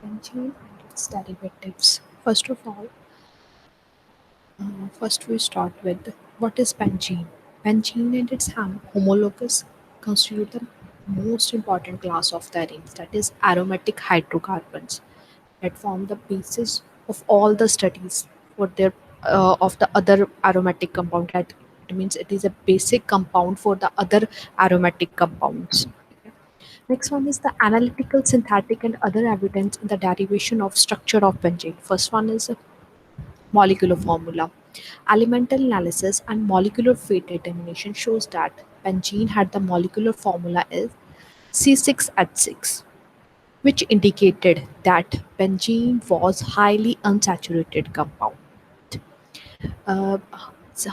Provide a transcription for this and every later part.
Benzene and its derivatives. First we start with what is benzene. Benzene and its homologous constitute the most important class of therines, that is aromatic hydrocarbons, that form the basis of all the studies for their of the other aromatic compound. That it means it is a basic compound for the other aromatic compounds. Next one is the analytical, synthetic, and other evidence in the derivation of structure of benzene. First one is molecular formula. Elemental analysis and molecular weight determination shows that benzene had the molecular formula is C6H6, which indicated that benzene was highly unsaturated compound. अ,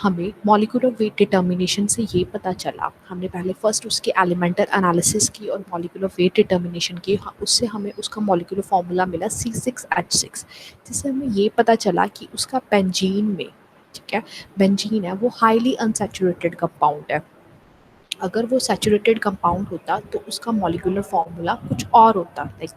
हमें molecular weight determination से ये पता चला, हमने पहले first उसकी elemental analysis की और मॉलिक्यूलर वेट डिटर्मिनेशन की, उससे हमें उसका मॉलिक्यूलर फार्मूला मिला C6H6, जिससे हमें ये पता चला कि उसका बेंजीन में, ठीक है, बेंजीन है वो हाईली अनसैचुरेटेड कंपाउंड है। अगर वो सैचुरेटेड कंपाउंड होता तो उसका मॉलिक्यूलर फार्मूला कुछ और होता, लाइक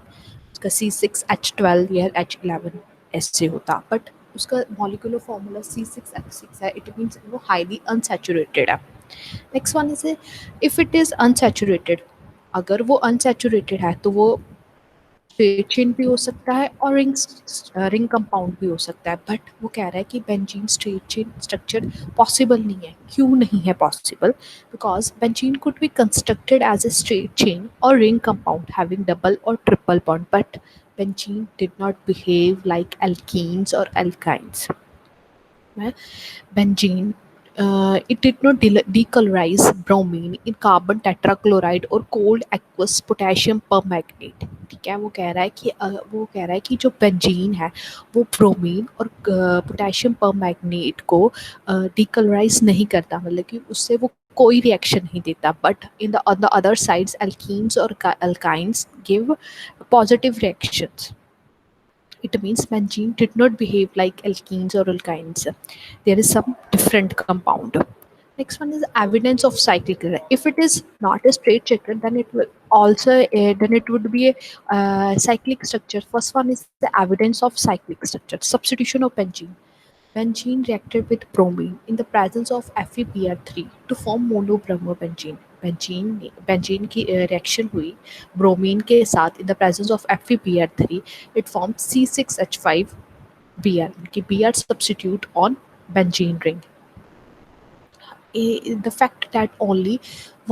उसका C6H12 या H11 ऐसे होता, बट उसका मॉलिक्यूलर फार्मूला C6H6 है, इट मीन्स वो हाईली अनसैचुरेटेड है। Next one is if it is unsaturated, अगर वो अनसैचुरेटेड है तो वो स्ट्रेट चेन भी हो सकता है और रिंग कंपाउंड भी हो सकता है, बट वो कह रहा है कि benzene straight chain structure possible नहीं है। क्यों नहीं है possible? Because benzene could be constructed as a straight chain और रिंग कंपाउंड हैविंग डबल और triple bond, but benzene did not behave like alkenes और alkynes. Benzene, it did not decolorize bromine in carbon tetrachloride or cold aqueous potassium permanganate। ठीक है, वो कह रहा है कि जो बेंजीन है वो ब्रोमीन और पोटेशियम परमैंगनेट को डिकलराइज नहीं करता, मतलब कि उससे वो कोई रिएक्शन नहीं देता, but in the on the other sides alkenes और alkynes give positive reactions. It means benzene did not behave like alkenes or alkynes. There is some different compound. Next one is evidence of cyclic error. If it is not a straight checker, then it will also then it would be a cyclic structure. First one is the evidence of cyclic structure. Substitution of benzene. Benzene reacted with bromine in the presence of FeBr3 to form monobromobenzene. Benzene की reaction हुई bromine के साथ in the presence of FeBr3, it forms C6H5Br, कि Br substitute on benzene ring. The fact that only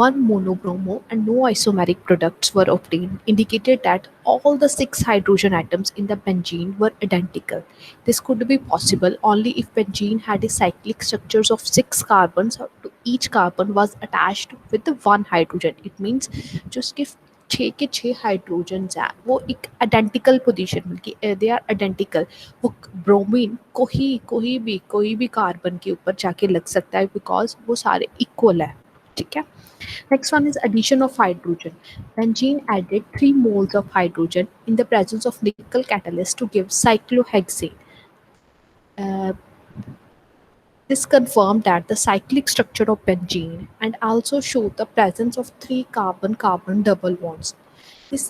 one monobromo and no isomeric products were obtained indicated that all the 6 hydrogen atoms in the benzene were identical. This could be possible only if benzene had a cyclic structures of 6 carbons, to each carbon was attached with the one hydrogen. It means जो उसके 6 के 6 hydrogens हैं वो एक identical position में, कि they are identical. वो bromine कोई भी कार्बन के ऊपर जाके लग सकता है, बिकॉज वो सारे इक्वल है। ठीक है। Next one is addition of hydrogen. Benzene added 3 moles of hydrogen in the presence of nickel catalyst to give cyclohexane. This confirmed that the cyclic structure of benzene and also showed the presence of 3 carbon-carbon double bonds. इस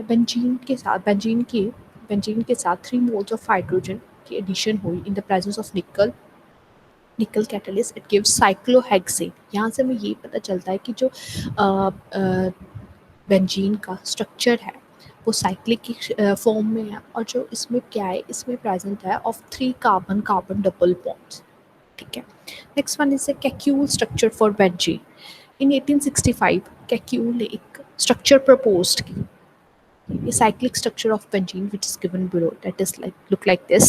benzene के साथ 3 moles of hydrogen की addition हुई in the presence of निकल catalyst, it gives cyclohexane. यहाँ से हमें ये पता चलता है कि जो बेंजीन का स्ट्रक्चर है वो साइक्लिक की फॉर्म में है, और जो इसमें क्या है, इसमें प्रेजेंट है ऑफ 3 कार्बन डबल बॉन्ड्स। ठीक है। Next one is Kekulé structure for benzene. In 1865 Kekulé ने एक स्ट्रक्चर प्रपोज्ड की, a cyclic structure of benzene, which is given below, that is like look like this.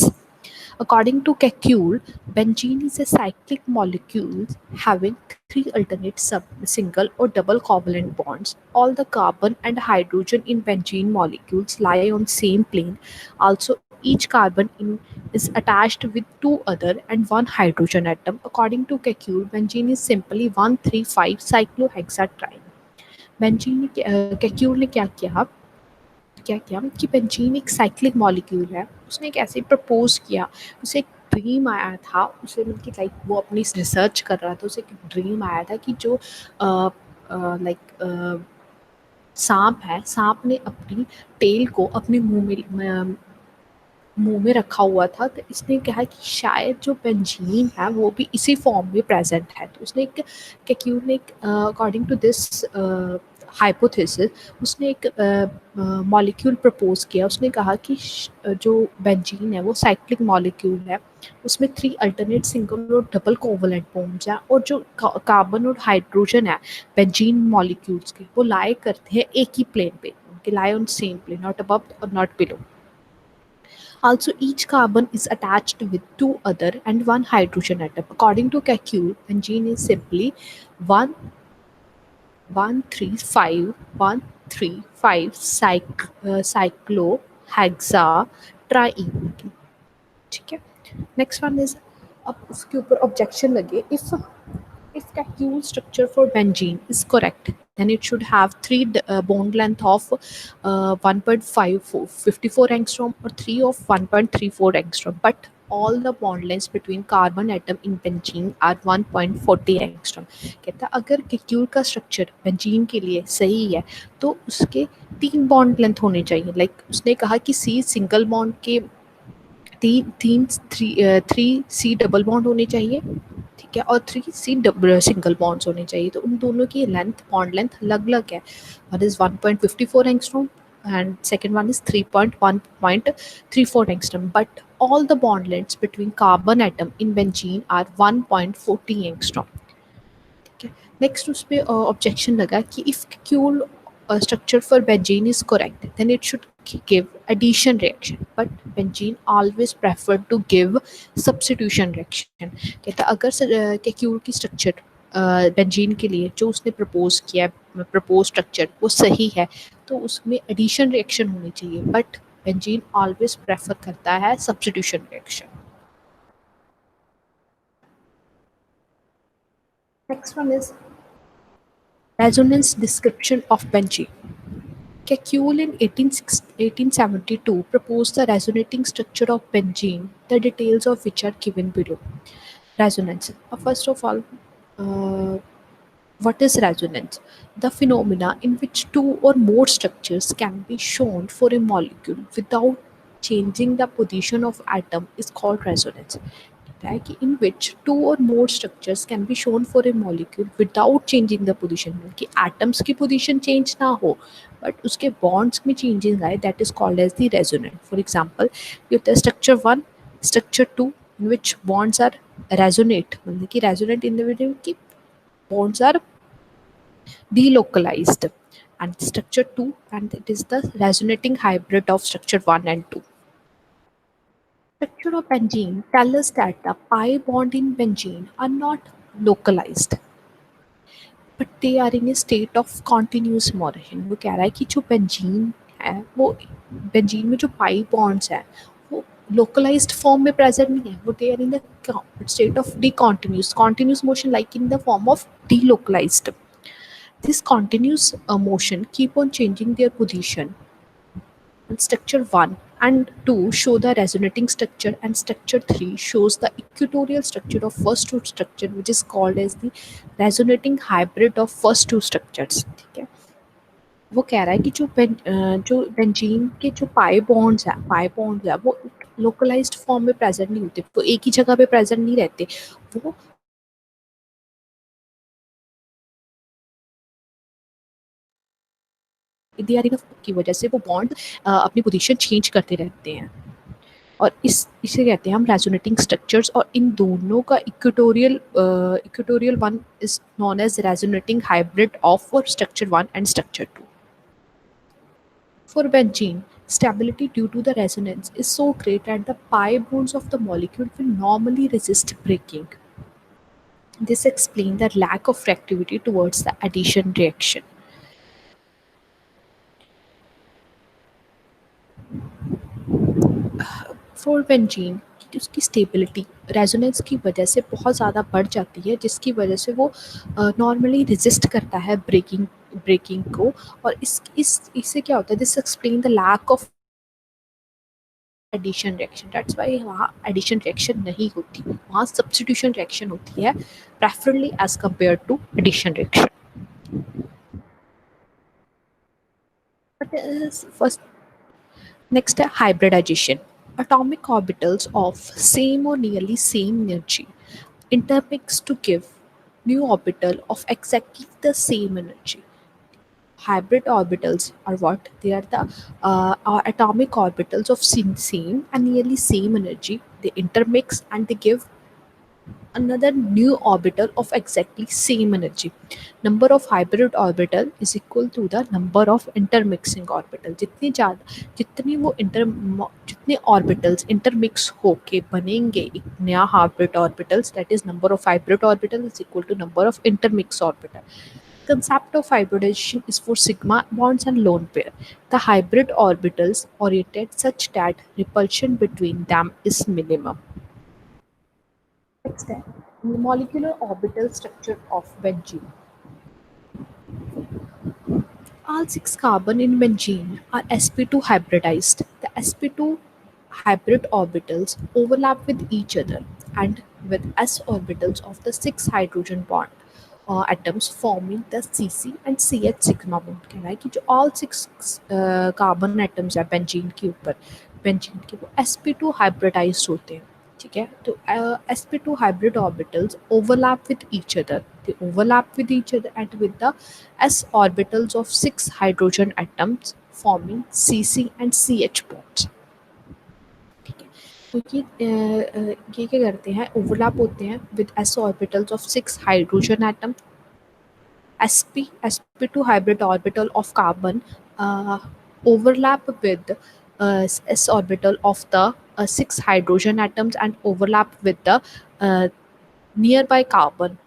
According to Kekulé, benzene is a cyclic molecule having 3 alternate single or double covalent bonds. All the carbon and hydrogen in benzene molecules lie on same plane. Also, each carbon is attached with 2 other and 1 hydrogen atom. According to Kekulé, benzene is simply 1,3,5 cyclohexatriene. Kekulé ने क्या किया कि benzene एक cyclic molecule है, उसने एक ऐसे propose किया, उसे एक ड्रीम आया था उसे, मतलब लाइक वो अपनी रिसर्च कर रहा था, उसे एक ड्रीम आया था कि जो लाइक सांप है, सांप ने अपनी टेल को अपने मुंह में रखा हुआ था, तो इसने कहा कि शायद जो पेंजीन है वो भी इसी फॉर्म में प्रेजेंट है। तो उसने एक कैक्यूर ने एक अकॉर्डिंग टू दिस हाइपोथेसिस उसने एक मॉलिक्यूल प्रपोज किया। उसने कहा कि जो बेंजीन है वो साइक्लिक मॉलिक्यूल है, उसमें 3 अल्टरनेट सिंगल और डबल कोवलेंट बॉन्ड्स हैं, और जो कार्बन और हाइड्रोजन है बेंजीन मॉलिक्यूल्स के, वो लाई करते हैं एक ही प्लेन पे, उनके lie on same plane, not above और not below. Also, each carbon is attached with 2 other and 1 hydrogen atom. According to Kekulé, benzene is simply 1 135 135 cyclohexatriene. ठीक है। नेक्स्ट वन इज, अब उसके ऊपर ऑब्जेक्शन लगे, if Kekulé structure for benzene is correct, then it should have 3 bond length of 1.54 angstrom or 3 of 1.34 angstrom, but all the bond lengths between carbon atom in benzene are 1.40 angstrom. कहता है अगर Kekulé का structure benzene के लिए सही है तो उसके 3 बॉन्ड लेंथ होने चाहिए। लाइक उसने कहा कि सी सिंगल बॉन्ड के थ्री सी डबल बॉन्ड होने चाहिए, ठीक है, और 3 सी डबल सिंगल बॉन्ड्स होने चाहिए। तो उन दोनों की लेंथ, बॉन्ड लेंथ अलग अलग है। One is 1.54 angstrom and second one is 3.1.34 angstrom, but all the bond lengths between carbon atom in benzene are 1.40 angstrom. ठीक है। नेक्स्ट उस पे ऑब्जेक्शन लगा कि if Kiul structure for benzene is correct, then it should give addition reaction, but benzene always prefer to give substitution reaction. कहता अगर क्यूल की structure benzene के लिए जो उसने प्रपोज किया, प्रपोज स्ट्रक्चर वो सही है, तो उसमें एडिशन रिएक्शन होनी चाहिए, बट बेंजीन ऑलवेज प्रेफर करता है substitution reaction. Next one is resonance description of benzene. Kekulé in 1872 proposed the resonating structure of benzene, the details of which are given below. Resonance. First of all, uh, what is resonance? The phenomena in which two or more structures can be shown for a molecule without changing the position of atom is called resonance. है कि in which two or more structures can be shown for a molecule without changing the position, कि atoms की position change ना हो but उसके bonds में changes आए, that is called as the resonant. For example, you have structure 1, structure 2 in which bonds are resonate, मतलब कि resonant in the way कि bonds are delocalized, and structure 2, and it is the resonating hybrid of structure 1 and 2. Structure of benzene tell us that the pi bond in benzene are not localized, but they are in a state of continuous motion. वो कह रहा है कि जो benzene है वो benzene में जो पाई बॉन्ड्स है वो localized form में present नहीं है, वो they are in the state of continuous motion, like in the form of delocalized. This continuous motion keep on changing their position. And structure 1 and 2 show the resonating structure, and structure 3 shows the equatorial structure of first two structure, which is called as the resonating hybrid of first two structures. ठीक है। वो कह रहा है कि जो benzene के जो पाई बॉन्ड्स है वो लोकलाइज्ड फॉर्म में प्रेजेंट नहीं होते, वो एक ही जगह पे प्रेजेंट नहीं रहते, वो की वजह से वो बॉन्ड अपनी पोजीशन चेंज करते रहते हैं, और इसे कहते हैं हम रेजोनेटिंग स्ट्रक्चर्स। और इन दोनों का equatorial one is known as resonating hybrid of structure 1 and structure 2. For benzene, stability due to the resonance is so great that the pi bonds of the molecule will normally resist breaking. This explains the lack of reactivity towards the addition reaction. For benzene, उसकी stability resonance की वजह से बहुत ज़्यादा बढ़ जाती है, जिसकी वजह से वो नॉर्मली रेजिस्ट करता है ब्रेकिंग को, और इससे क्या होता है, this explain the lack of addition reaction, that's why वहाँ एडिशन रिएक्शन नहीं होती, वहाँ सब्स्टिट्यूशन रिएक्शन होती है, preferably as compare to addition reaction. But first, next hybridization. Atomic orbitals of same or nearly same energy intermix to give new orbital of exactly the same energy. Hybrid orbitals are what? They are the are atomic orbitals of same and nearly same energy. They intermix and they give another new orbital of exactly same energy. Number of hybrid orbital is equal to the number of intermixing orbital. जितनी ज़्यादा जितनी वो जितने orbitals intermix होके बनेंगे एक नया hybrid orbitals, that is number of hybrid orbital is equal to number of intermix orbital. Concept of hybridization is for sigma bonds and lone pair. The hybrid orbitals oriented such that repulsion between them is minimum. Next step, molecular orbital structure of benzene. All six carbon in benzene are sp2 hybridized. The sp2 hybrid orbitals overlap with each other and with s orbitals of the six hydrogen bond atoms forming the Cc and Ch sigma bond. कह रहा है कि जो all six carbon atoms है benzene के वो sp2 hybridised होते हैं. ठीक है, तो sp2 hybrid orbitals overlap with each other. They overlap with each other and with the s orbitals of six hydrogen atoms forming Cc and Ch bonds. ठीक है, तो ये क्या करते हैं, ओवरलैप होते हैं with s orbitals of six hydrogen atom. sp2 hybrid orbital of carbon overlap with s orbital of the six hydrogen atoms and overlap with the uh, nearby carbon.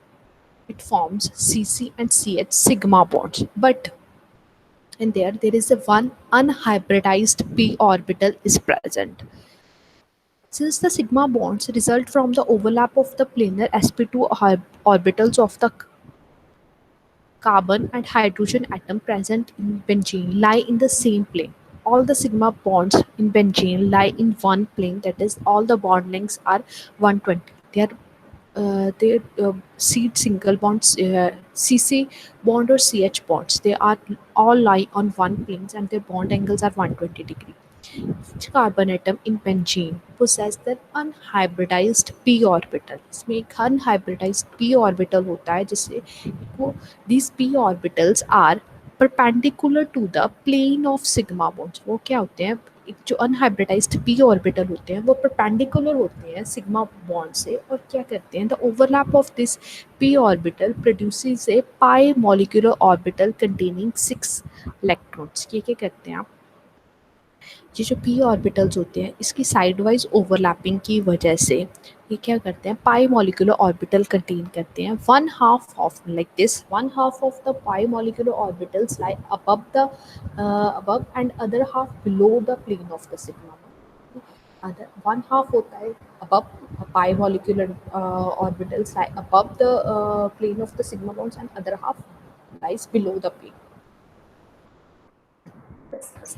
It forms Cc and Ch sigma bonds. But in there is a one unhybridized p orbital is present. Since the sigma bonds result from the overlap of the planar sp2 orbitals of the carbon and hydrogen atom present in benzene lie in the same plane. All the sigma bonds in benzene lie in one plane, that is, all the bond lengths are 120. They are seed single bonds, CC bond or CH bonds. They are all lie on one planes and their bond angles are 120 degree. Each carbon atom in benzene possess the unhybridized p orbital. इसमें एक unhybridized p orbital होता है जिससे वो these p orbitals are perpendicular to the plane of sigma bonds. वो क्या होते हैं, एक जो अनहाइब्रिडाइज्ड p ऑर्बिटल होते हैं वो परपेंडिकुलर होते हैं सिग्मा बॉन्ड से और क्या करते हैं, the overlap of this p orbital produces A pi molecular orbital containing 6 electrons. ये क्या करते हैं, ये जो p ऑर्बिटल्स होते हैं इसकी साइड वाइज ओवरलैपिंग की वजह से ये क्या करते हैं, पाई मॉलिक्यूलर ऑर्बिटल कंटेन करते हैं. One half of like this, one half of the pi molecular orbitals lie above the above and other half below the plane of the sigma. Other one half होता है above pi molecular orbitals lie above the plane of the sigma bonds and other half lies below the plane.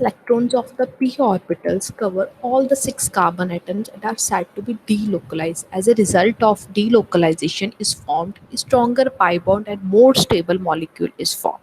Electrons of the p orbitals cover all the six carbon atoms and are said to be delocalized. As a result of delocalization is formed, a stronger pi bond and more stable molecule is formed.